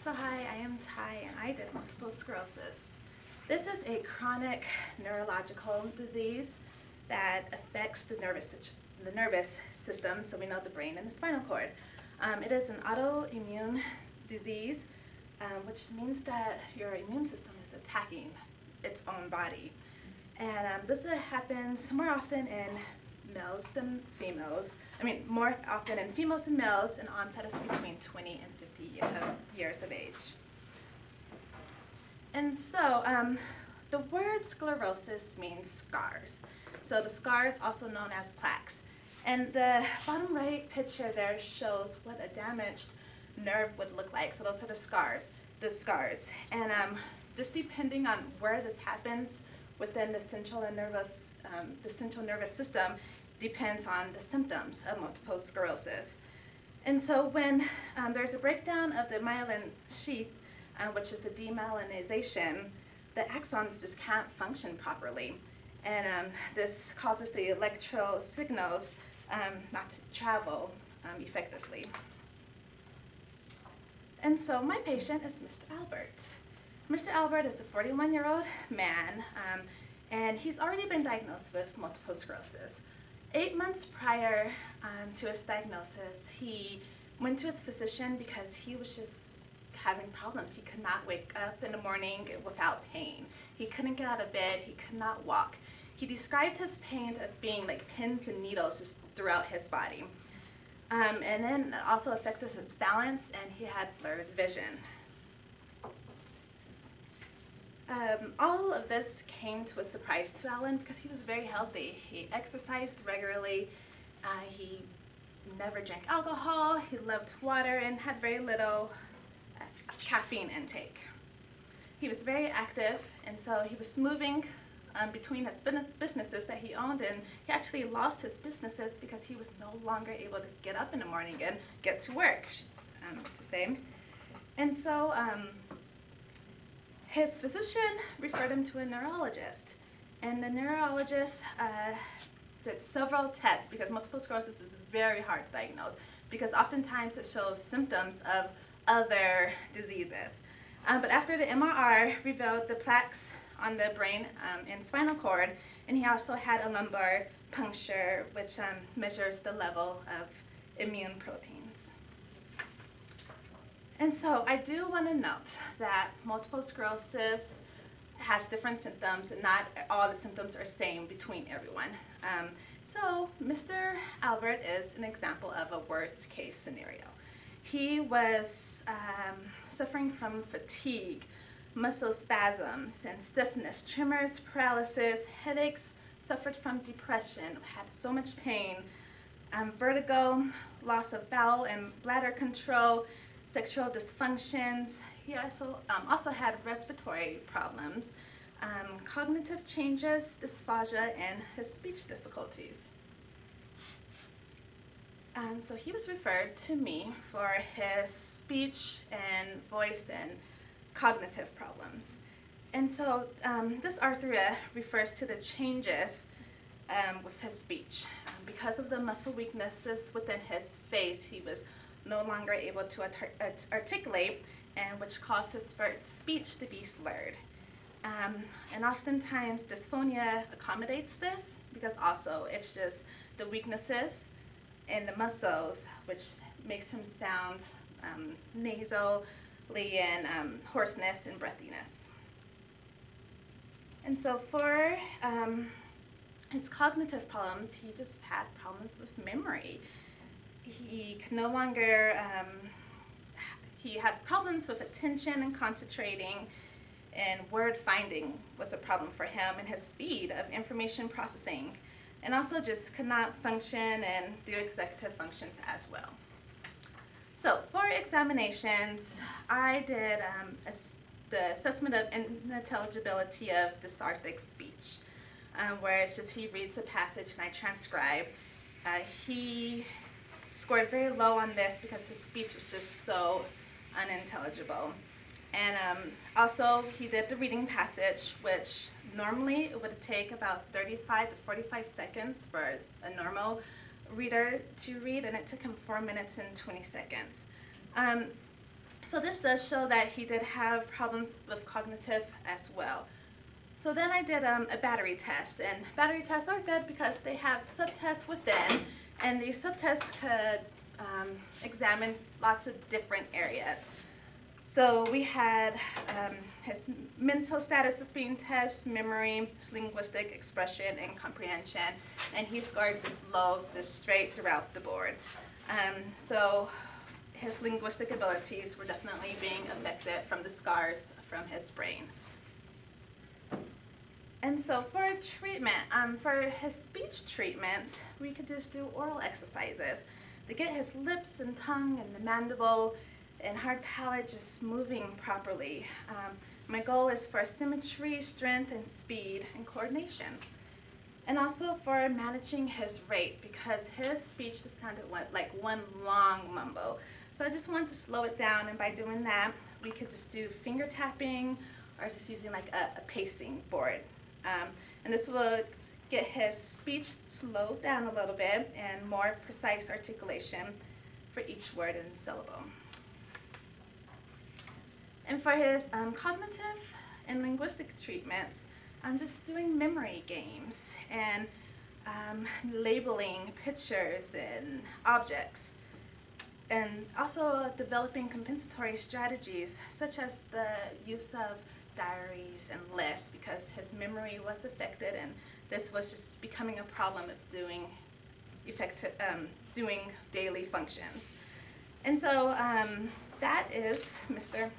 So hi, I am Ty and I did multiple sclerosis. This is a chronic neurological disease that affects the nervous system, so we know the brain and the spinal cord. It is an autoimmune disease, which means that your immune system is attacking its own body. And this happens more often in males than females. More often in females than males, and onset is between 20 and 50 years of age. And so the word sclerosis means scars. So the scars, also known as plaques. And the bottom right picture there shows what a damaged nerve would look like. So those are the scars. And just depending on where this happens within the central nervous system depends on the symptoms of multiple sclerosis. And so when there's a breakdown of the myelin sheath, which is the demyelinization, the axons just can't function properly. And this causes the electrical signals not to travel effectively. And so my patient is Mr. Albert. Mr. Albert is a 41-year-old man, and he's already been diagnosed with multiple sclerosis. 8 months prior to his diagnosis, he went to his physician because he was just having problems. He could not wake up in the morning without pain. He couldn't get out of bed. He could not walk. He described his pain as being like pins and needles just throughout his body. And then it also affected his balance, and he had blurred vision. All of this came to a surprise to Alan because he was very healthy. He exercised regularly. He never drank alcohol. He loved water and had very little caffeine intake. He was very active, and so he was moving between his businesses that he owned, and he actually lost his businesses because he was no longer able to get up in the morning and get to work, to say. And so his physician referred him to a neurologist, and the neurologist did several tests because multiple sclerosis is very hard to diagnose because oftentimes it shows symptoms of other diseases. But after the MRI revealed the plaques on the brain and spinal cord, and he also had a lumbar puncture, which measures the level of immune proteins. And so I do want to note that multiple sclerosis has different symptoms, and not all the symptoms are the same between everyone. So Mr. Albert is an example of a worst case scenario. He was suffering from fatigue, muscle spasms and stiffness, tremors, paralysis, headaches, suffered from depression, had so much pain, vertigo, loss of bowel and bladder control, sexual dysfunctions. He also had respiratory problems, cognitive changes, dysphagia, and his speech difficulties. So he was referred to me for his speech and voice and cognitive problems. And so this arthria refers to the changes with his speech. Because of the muscle weaknesses within his face, he was no longer able to articulate, and which caused his speech to be slurred. And oftentimes dysphonia accommodates this because also it's just the weaknesses in the muscles which makes him sound nasally and hoarseness and breathiness. And so for his cognitive problems, he just had problems with memory. He could no longer, he had problems with attention and concentrating, and word finding was a problem for him, and his speed of information processing, and also just could not function and do executive functions as well. So for examinations, I did the assessment of intelligibility of dysarthric speech, where it's just he reads a passage and I transcribe. He scored very low on this because his speech was just so unintelligible. And also he did the reading passage, which normally it would take about 35 to 45 seconds for a normal reader to read, and it took him 4 minutes and 20 seconds. So this does show that he did have problems with cognitive as well. So then I did a battery test, and battery tests are good because they have subtests within, and these subtests could examine lots of different areas. So we had his mental status was being tested, memory, his linguistic expression, and comprehension, and he scored just low, just straight throughout the board. So his linguistic abilities were definitely being affected from the scars from his brain. And so for treatment, for his speech treatments, we could just do oral exercises to get his lips and tongue and the mandible and hard palate just moving properly. My goal is for symmetry, strength, and speed, and coordination. And also for managing his rate, because his speech just sounded like one long mumble. So I just wanted to slow it down, and by doing that, we could just do finger tapping or just using like a pacing board. And this will get his speech slowed down a little bit and more precise articulation for each word and syllable. And for his cognitive and linguistic treatments, I'm just doing memory games and labeling pictures and objects, and also developing compensatory strategies such as the use of diaries and lists, because his memory was affected and this was just becoming a problem of doing daily functions. And so that is Mr.